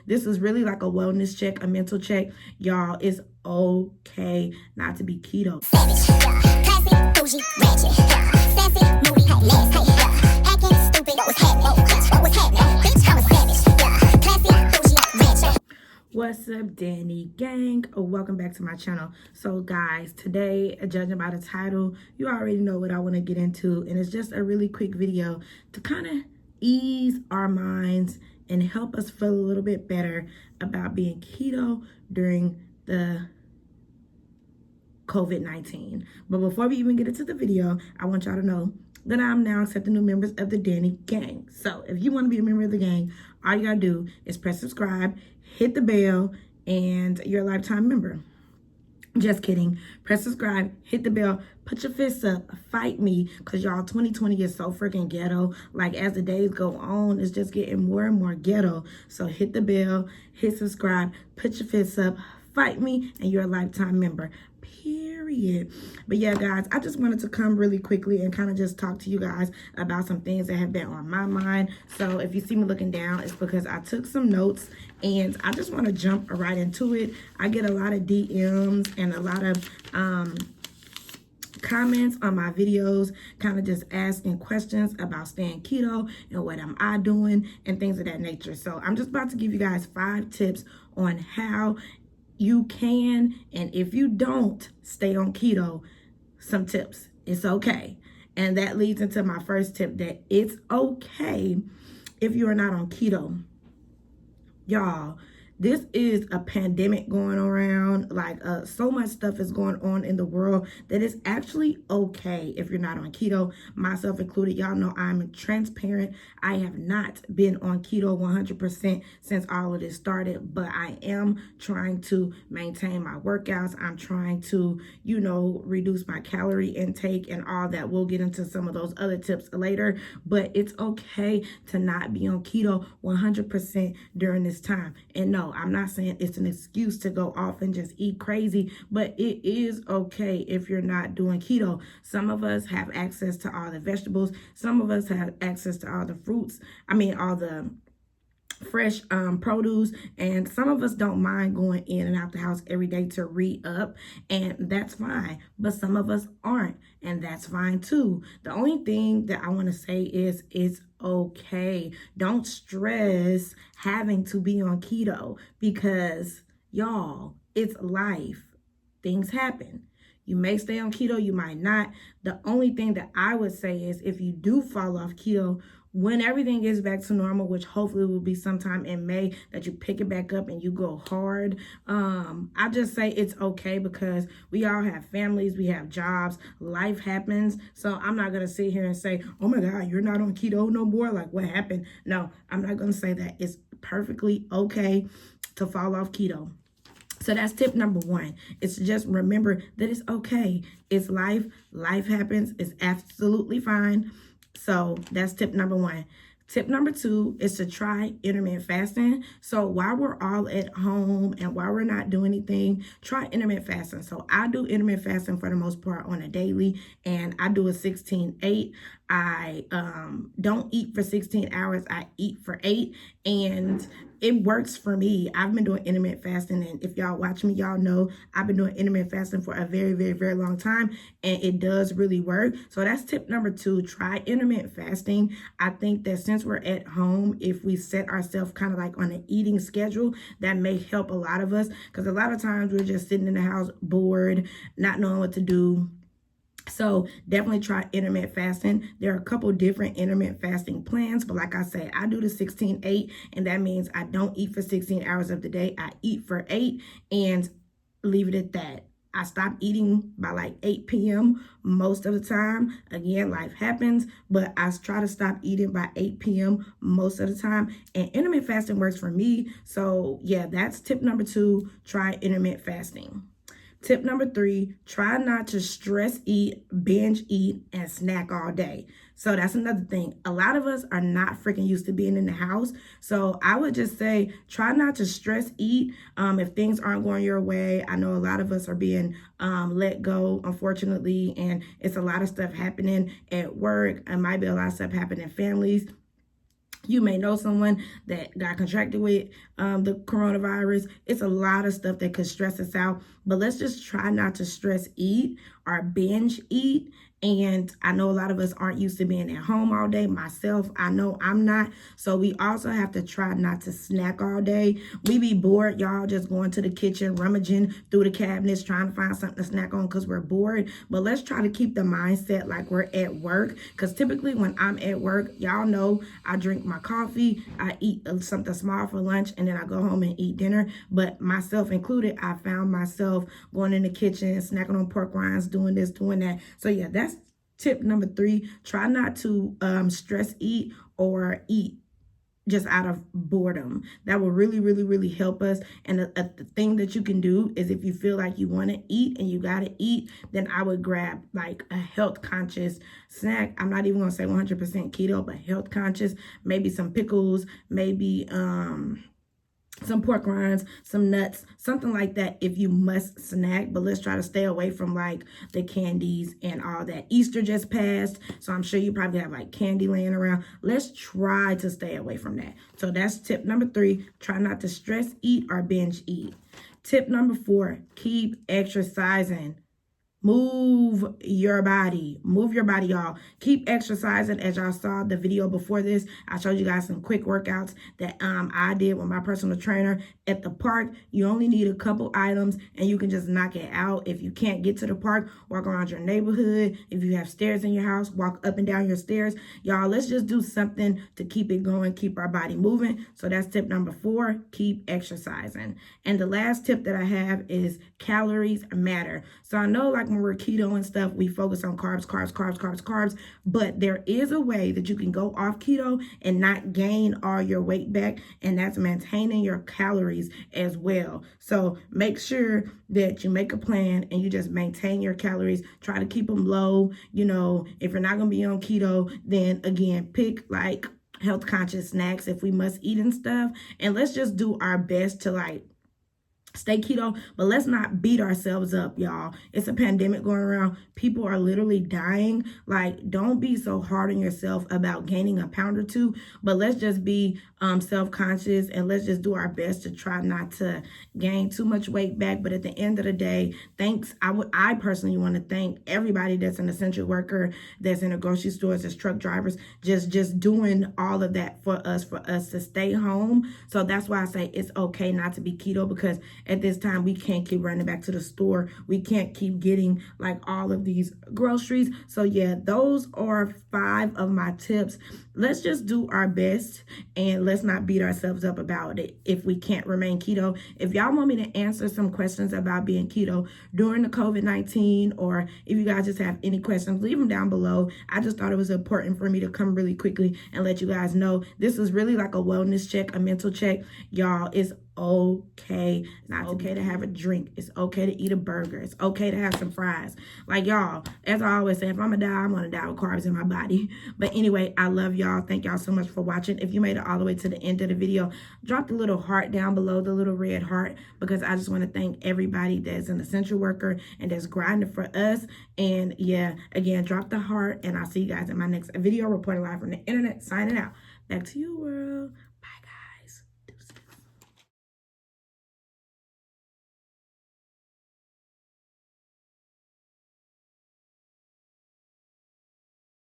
This is really like a wellness check, a mental check. Y'all, it's okay not to be keto. Savage, yeah. Classy, bougie, ratchet, yeah. Sassy, moody, nasty, yeah. Acting stupid, what was happening? What was happening? Bitch, I was savage, yeah. Classy, bougie, ratchet. What's up, Danny gang? Welcome back to my channel. So guys, today, judging by the title, you already know what I want to get into, and it's just a really quick video to kind of ease our minds and help us feel a little bit better about being keto during the COVID-19. But before we even get into the video, I want y'all to know that I'm now accepting new members of the Danny gang. So if you want to be a member of the gang, all you gotta do is press subscribe, hit the bell, and you're a lifetime member. Just kidding. Press subscribe, hit the bell, put your fists up, fight me, because y'all, 2020 is so freaking ghetto. Like, as the days go on, it's just getting more and more ghetto. So hit the bell, hit subscribe, put your fists up, fight me, and you're a lifetime member. Period. But yeah, guys, I just wanted to come really quickly and kind of just talk to you guys about some things that have been on my mind. So if you see me looking down, it's because I took some notes and I just want to jump right into it. I get a lot of DMs and a lot of comments on my videos, kind of just asking questions about staying keto and what am I doing and things of that nature. So I'm just about to give you guys 5 tips on how you can, and if you don't stay on keto, some tips. It's okay. And that leads into my first tip, that it's okay if you are not on keto. Y'all, this is a pandemic going around. Like, so much stuff is going on in the world that it's actually okay if you're not on keto, myself included. Y'all know I'm transparent. I have not been on keto 100% since all of this started, but I am trying to maintain my workouts. I'm trying to, reduce my calorie intake and all that. We'll get into some of those other tips later, but it's okay to not be on keto 100% during this time. And no, I'm not saying it's an excuse to go off and just eat crazy, but it is okay if you're not doing keto. Some of us have access to all the vegetables. Some of us have access to all the fruits. All the fresh produce, and some of us don't mind going in and out the house every day to re-up, and that's fine. But some of us aren't, and that's fine too. The only thing that I want to say is it's okay. Don't stress having to be on keto, because y'all, it's life. Things happen. You may stay on keto, you might not. The only thing that I would say is, if you do fall off keto, when everything gets back to normal, which hopefully will be sometime in May, that you pick it back up and you go hard, I just say it's okay, because we all have families, we have jobs, life happens. So I'm not going to sit here and say, oh my God, you're not on keto no more. Like, what happened? No, I'm not going to say that. It's perfectly okay to fall off keto. So that's tip number 1. It's just remember that it's okay. It's life. Life happens. It's absolutely fine. So that's tip number 1. Tip number 2 is to try intermittent fasting. So while we're all at home and while we're not doing anything, try intermittent fasting. So I do intermittent fasting for the most part on a daily, and I do a 16-8. I don't eat for 16 hours. I eat for 8, and it works for me. I've been doing intermittent fasting, and if y'all watch me, y'all know I've been doing intermittent fasting for a very, very, very long time, and it does really work. So that's tip number 2. Try intermittent fasting. I think that since we're at home, if we set ourselves kind of like on an eating schedule, that may help a lot of us, because a lot of times we're just sitting in the house bored, not knowing what to do. So definitely try intermittent fasting. There are a couple different intermittent fasting plans, but like I say, I do the 16-8, and that means I don't eat for 16 hours of the day. I eat for 8 and leave it at that. I stop eating by like 8 p.m. most of the time. Again, life happens, but I try to stop eating by 8 p.m. most of the time. And intermittent fasting works for me. So yeah, that's tip number 2. Try intermittent fasting. Tip number 3, try not to stress eat, binge eat, and snack all day. So that's another thing. A lot of us are not freaking used to being in the house. So I would just say, try not to stress eat if things aren't going your way. I know a lot of us are being let go, unfortunately, and it's a lot of stuff happening at work. It might be a lot of stuff happening in families. You may know someone that got contracted with the coronavirus. It's a lot of stuff that could stress us out, but let's just try not to stress eat or binge eat. And I know a lot of us aren't used to being at home all day. Myself, I know I'm not. So we also have to try not to snack all day. We be bored, y'all, just going to the kitchen, rummaging through the cabinets, trying to find something to snack on because we're bored. But let's try to keep the mindset like we're at work, because typically when I'm at work, y'all know I drink my coffee, I eat something small for lunch, and then I go home and eat dinner. But myself included, I found myself going in the kitchen, snacking on pork rinds, doing this, doing that. So yeah, that's tip number 3. Try not to stress eat or eat just out of boredom. That will really, really, really help us. And the thing that you can do is, if you feel like you want to eat and you got to eat, then I would grab like a health conscious snack. I'm not even going to say 100% keto, but health conscious, maybe some pickles, maybe some pork rinds, some nuts, something like that if you must snack. But let's try to stay away from like the candies and all that. Easter just passed, so I'm sure you probably have like candy laying around. Let's try to stay away from that. So that's tip number 3. Try not to stress eat or binge eat. Tip number 4, keep exercising. Move your body, y'all. Keep exercising. As y'all saw the video before this, I showed you guys some quick workouts that I did with my personal trainer at the park. You only need a couple items and you can just knock it out. If you can't get to the park, walk around your neighborhood. If you have stairs in your house, walk up and down your stairs. Y'all, let's just do something to keep it going, keep our body moving. So that's tip number 4, keep exercising. And the last tip that I have is calories matter. So I know, like, when we're keto and stuff, we focus on carbs, but there is a way that you can go off keto and not gain all your weight back, and that's maintaining your calories as well. So make sure that you make a plan and you just maintain your calories. Try to keep them low. You know, if you're not going to be on keto, then again, pick like health conscious snacks if we must eat and stuff, and let's just do our best to like stay keto, but let's not beat ourselves up, y'all. It's a pandemic going around. People are literally dying. Like, don't be so hard on yourself about gaining a pound or 2, but let's just be self-conscious and let's just do our best to try not to gain too much weight back. But at the end of the day, I personally want to thank everybody that's an essential worker, that's in the grocery stores, that's truck drivers, just doing all of that for us to stay home. So that's why I say it's okay not to be keto, because at this time we can't keep running back to the store. We can't keep getting like all of these groceries. So yeah, those are 5 of my tips. Let's just do our best and let's not beat ourselves up about it if we can't remain keto. If y'all want me to answer some questions about being keto during the COVID-19, or if you guys just have any questions, leave them down below. I just thought it was important for me to come really quickly and let you guys know this is really like a wellness check, a mental check. Y'all, it's okay. It's not okay to have a drink. It's okay to eat a burger. It's okay to have some fries. Like, y'all, as I always say, if I'm gonna die, I'm gonna die with carbs in my body. But anyway, I love y'all. Thank y'all so much for watching. If you made it all the way to the end of the video, drop the little heart down below, the little red heart, because I just want to thank everybody that's an essential worker and that's grinding for us. And yeah, again, drop the heart, and I'll see you guys in my next video, reporting live from the internet, signing out. Back to you, world.